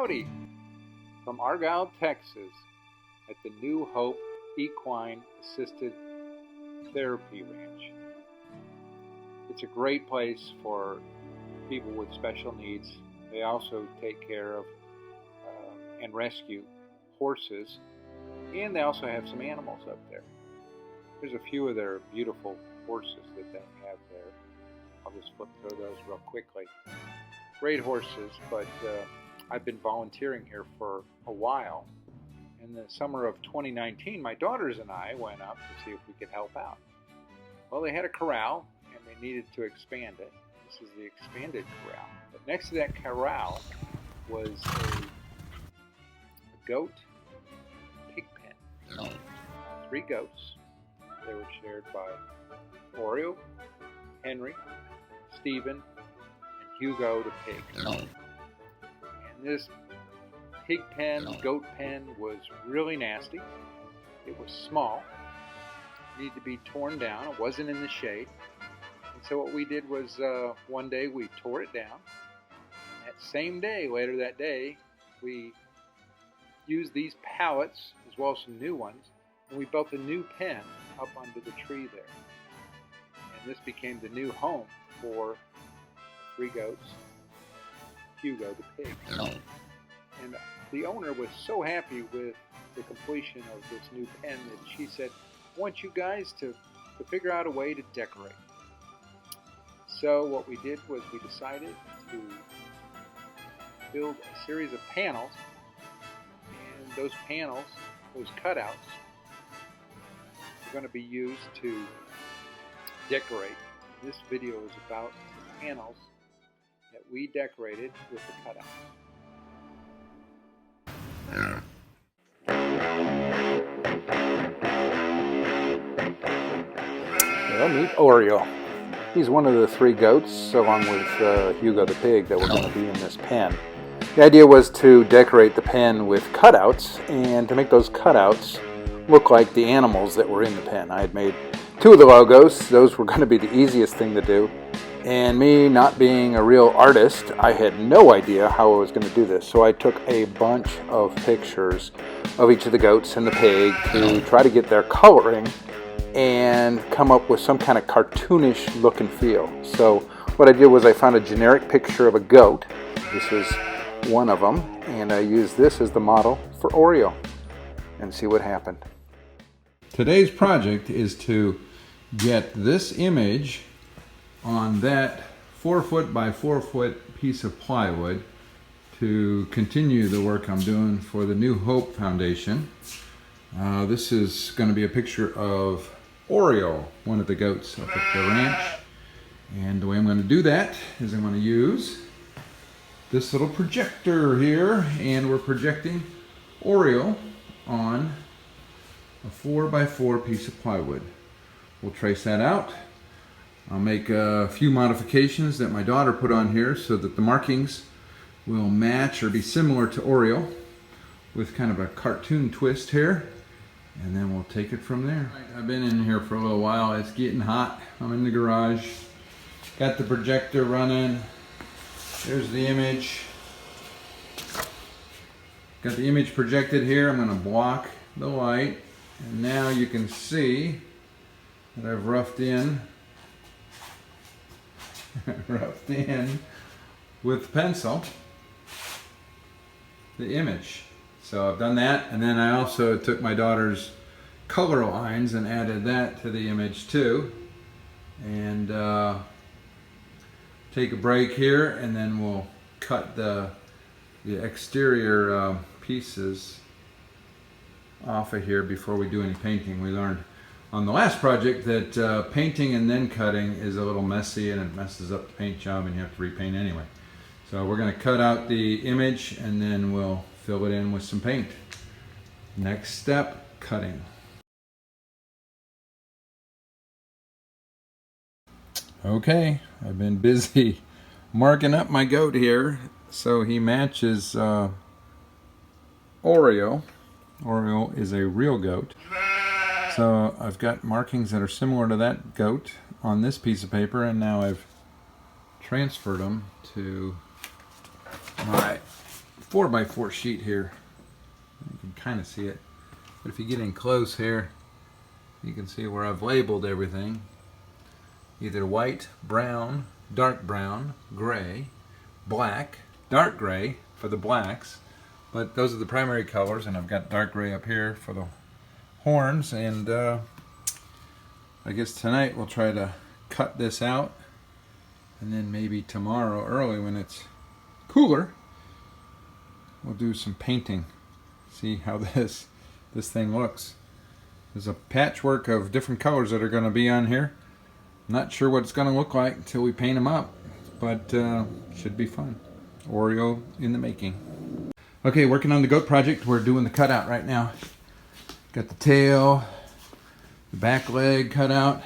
Howdy from Argyle, Texas at the New Hope Equine Assisted Therapy Ranch. It's a great place for people with special needs. They also take care of and rescue horses, and they also have some animals up there. There's a few of their beautiful horses that they have there. I'll just flip through those real quickly. Great horses, but I've been volunteering here for a while. In the summer of 2019, my daughters and I went up to see if we could help out. Well, they had a corral, and they needed to expand it. This is the expanded corral. But next to that corral was a goat pig pen. 3 goats. They were shared by Oreo, Henry, Stephen, and Hugo the pig. And this pig pen, goat pen, was really nasty. It was small. It needed to be torn down. It wasn't in the shade. And so what we did was one day we tore it down. And that same day, later that day, we used these pallets as well as some new ones, and we built a new pen up under the tree there. And this became the new home for 3 goats, Hugo the pig. And the owner was so happy with the completion of this new pen that she said, I want you guys to figure out a way to decorate. So what we did was we decided to build a series of panels, and those panels, those cutouts, are going to be used to decorate. This video is about the panels that we decorated with the cutouts. Well, meet Oreo. He's one of the 3 goats, along with Hugo the pig, that were going to be in this pen. The idea was to decorate the pen with cutouts, and to make those cutouts look like the animals that were in the pen. I had made 2 of the logos. Those were going to be the easiest thing to do. And me not being a real artist, I had no idea how I was going to do this. So I took a bunch of pictures of each of the goats and the pig to try to get their coloring and come up with some kind of cartoonish look and feel. So what I did was I found a generic picture of a goat. This was one of them, and I used this as the model for Oreo, and see what happened. Today's project is to get this image on that 4-foot by 4-foot piece of plywood to continue the work I'm doing for the New Hope Foundation. This is going to be a picture of Oreo, one of the goats up at the ranch. And the way I'm going to do that is I'm going to use this little projector here, and we're projecting Oreo on a 4x4 piece of plywood. We'll trace that out. I'll make a few modifications that my daughter put on here so that the markings will match or be similar to Oreo, with kind of a cartoon twist here, and then we'll take it from there. I've been in here for a little while. It's getting hot. I'm in the garage. Got the projector running. There's the image. Got the image projected here. I'm going to block the light, and now you can see that I've roughed in with pencil the image. So I've done that, and then I also took my daughter's color lines and added that to the image too. And take a break here, and then we'll cut the exterior pieces off of here before we do any painting. We learned on the last project that painting and then cutting is a little messy, and it messes up the paint job, and you have to repaint anyway. So we're going to cut out the image, and then we'll fill it in with some paint. Next step, cutting. Okay, I've been busy marking up my goat here so he matches Oreo. Oreo is a real goat. So I've got markings that are similar to that goat on this piece of paper, and now I've transferred them to my 4x4 sheet here. You can kind of see it. But if you get in close here, you can see where I've labeled everything. Either white, brown, dark brown, gray, black, dark gray for the blacks. But those are the primary colors, and I've got dark gray up here for the horns. And I guess tonight we'll try to cut this out, and then maybe tomorrow early when it's cooler, we'll do some painting. See how this thing looks. There's a patchwork of different colors that are going to be on here. Not sure what it's going to look like until we paint them up, but should be fun. Oreo in the making. Okay, working on the goat project. We're doing the cutout right now. Got the tail, the back leg cut out,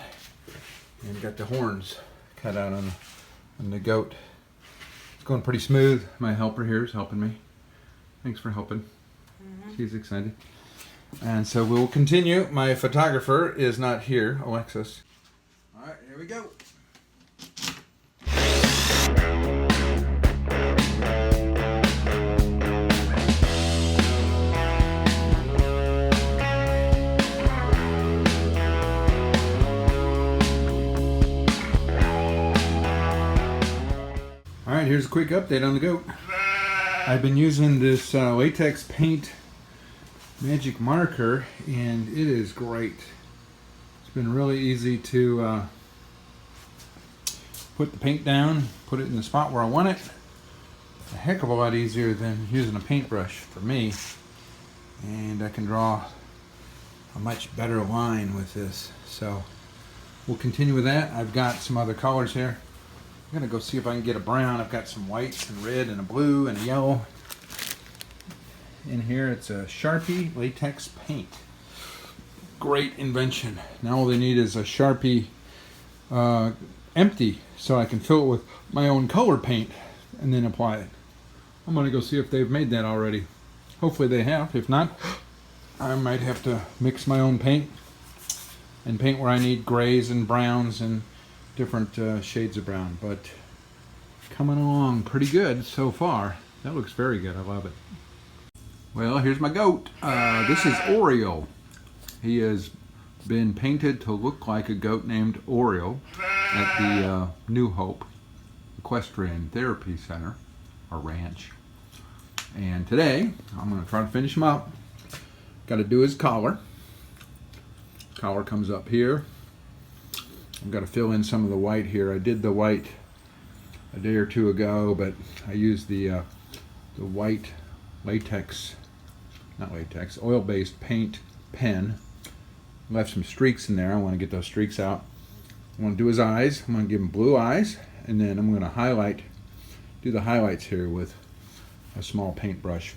and got the horns cut out on the goat. It's going pretty smooth. My helper here is helping me. Thanks for helping. She's excited. And so we'll continue. My photographer is not here, Alexis. All right, here we go. All right, here's a quick update on the goat. I've been using this latex paint magic marker, and it is great. It's been really easy to put the paint down, put it in the spot where I want it. A heck of a lot easier than using a paintbrush for me. And I can draw a much better line with this. So we'll continue with that. I've got some other colors here. I'm gonna go see if I can get a brown. I've got some whites and red and a blue and a yellow. In here it's a Sharpie latex paint. Great invention. Now all they need is a Sharpie empty, so I can fill it with my own color paint and then apply it. I'm gonna go see if they've made that already. Hopefully they have. If not, I might have to mix my own paint and paint where I need grays and browns and different shades of brown. But coming along pretty good so far. That looks very good. I love it. Well, here's my goat. This is Oreo. He has been painted to look like a goat named Oreo at the New Hope Equestrian Therapy Center, or ranch. And today, I'm going to try to finish him up. Got to do his collar. Collar comes up here. I've got to fill in some of the white here. I did the white a day or two ago, but I used the white latex, not latex, oil-based paint pen. Left some streaks in there. I want to get those streaks out. I want to do his eyes. I'm going to give him blue eyes, and then I'm going to do the highlights here with a small paintbrush.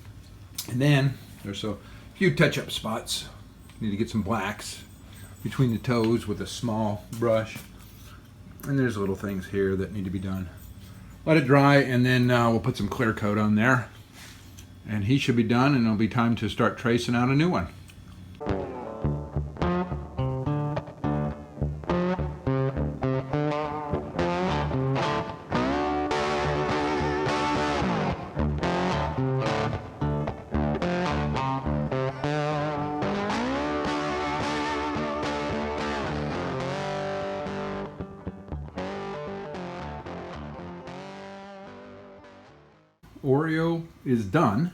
And then there's a few touch-up spots. Need to get some blacks between the toes with a small brush. And there's little things here that need to be done. Let it dry, and then we'll put some clear coat on there. And he should be done, and it'll be time to start tracing out a new one. Oreo is done,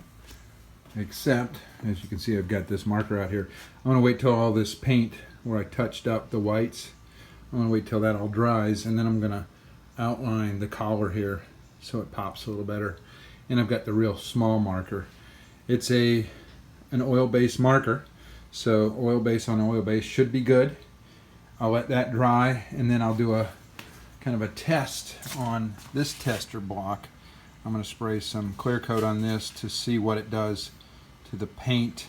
except, as you can see, I've got this marker out here. I'm going to wait till all this paint where I touched up the whites, I'm going to wait till that all dries, and then I'm going to outline the collar here so it pops a little better. And I've got the real small marker. It's an oil-based marker, so oil base on oil base should be good. I'll let that dry, and then I'll do a kind of a test on this tester block. I'm going to spray some clear coat on this to see what it does to the paint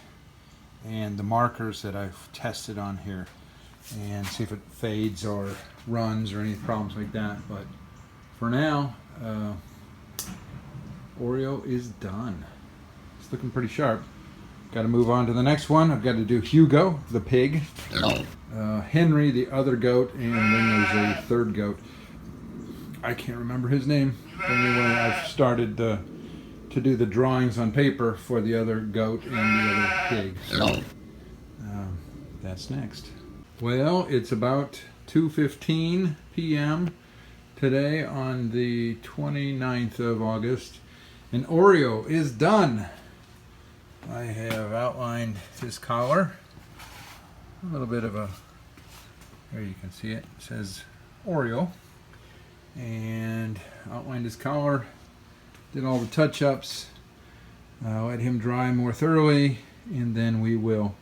and the markers that I've tested on here, and see if it fades or runs or any problems like that. But for now, Oreo is done. It's looking pretty sharp. Got to move on to the next one. I've got to do Hugo, the pig, Henry, the other goat, and then there's a third goat. I can't remember his name. Anyway, I've started to to do the drawings on paper for the other goat and the other pig. So that's next. Well, it's about 2:15 p.m. today on the 29th of August, and Oreo is done. I have outlined his collar. A little bit of a, there you can see it, it says Oreo. And outlined his collar, did all the touch-ups, let him dry more thoroughly, and then we will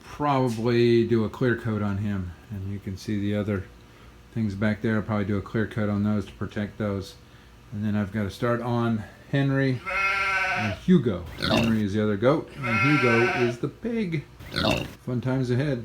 probably do a clear coat on him. And you can see the other things back there. I'll probably do a clear coat on those to protect those. And then I've got to start on Henry and Hugo. Henry is the other goat, and Hugo is the pig. Fun times ahead.